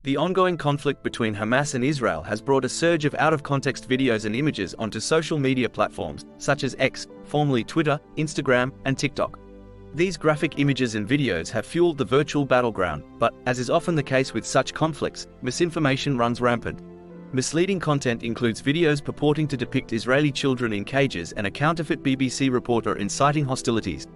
The ongoing conflict between Hamas and Israel has brought a surge of out-of-context videos and images onto social media platforms, such as X, formerly Twitter, Instagram, and TikTok. These graphic images and videos have fueled the virtual battleground, but, as is often the case with such conflicts, misinformation runs rampant. Misleading content includes videos purporting to depict Israeli children in cages and a counterfeit BBC reporter inciting hostilities.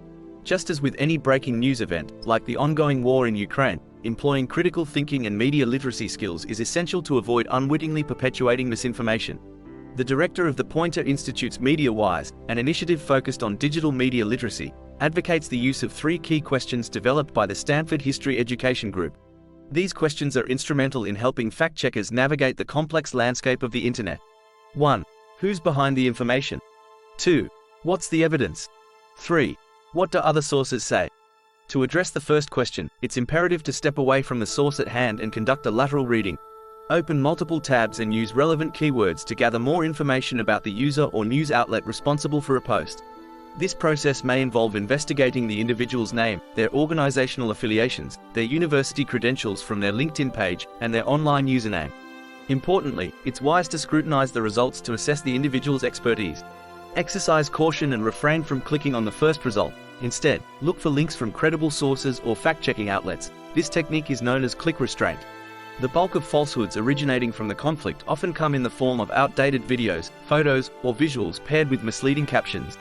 Just as with any breaking news event, like the ongoing war in Ukraine, employing critical thinking and media literacy skills is essential to avoid unwittingly perpetuating misinformation. The director of the Poynter Institute's MediaWise, an initiative focused on digital media literacy, advocates the use of 3 key questions developed by the Stanford History Education Group. These questions are instrumental in helping fact-checkers navigate the complex landscape of the internet. 1. Who's behind the information? 2. What's the evidence? 3. What do other sources say? To address the first question, it's imperative to step away from the source at hand and conduct a lateral reading. Open multiple tabs and use relevant keywords to gather more information about the user or news outlet responsible for a post. This process may involve investigating the individual's name, their organizational affiliations, their university credentials from their LinkedIn page, and their online username. Importantly, it's wise to scrutinize the results to assess the individual's expertise. Exercise caution and refrain from clicking on the first result. Instead, look for links from credible sources or fact-checking outlets. This technique is known as click restraint. The bulk of falsehoods originating from the conflict often come in the form of outdated videos, photos, or visuals paired with misleading captions.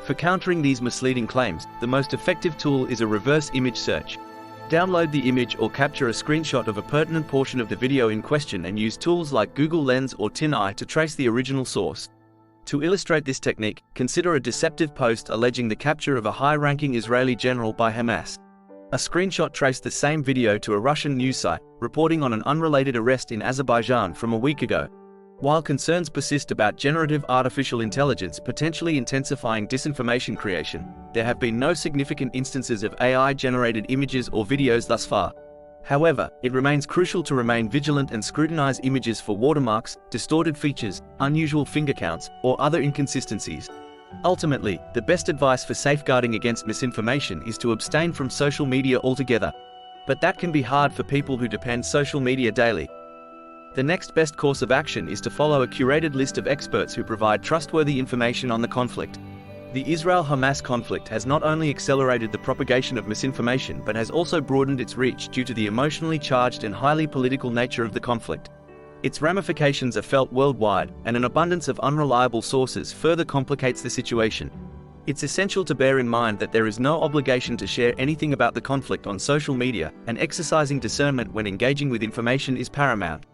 For countering these misleading claims, the most effective tool is a reverse image search. Download the image or capture a screenshot of a pertinent portion of the video in question and use tools like Google Lens or TinEye to trace the original source. To illustrate this technique, consider a deceptive post alleging the capture of a high-ranking Israeli general by Hamas. A screenshot traced the same video to a Russian news site, reporting on an unrelated arrest in Azerbaijan from a week ago. While concerns persist about generative artificial intelligence potentially intensifying disinformation creation, there have been no significant instances of AI-generated images or videos thus far. However, it remains crucial to remain vigilant and scrutinize images for watermarks, distorted features, unusual finger counts, or other inconsistencies. Ultimately, the best advice for safeguarding against misinformation is to abstain from social media altogether. But that can be hard for people who depend social media daily. The next best course of action is to follow a curated list of experts who provide trustworthy information on the conflict. The Israel-Hamas conflict has not only accelerated the propagation of misinformation but has also broadened its reach due to the emotionally charged and highly political nature of the conflict. Its ramifications are felt worldwide, and an abundance of unreliable sources further complicates the situation. It's essential to bear in mind that there is no obligation to share anything about the conflict on social media, and exercising discernment when engaging with information is paramount.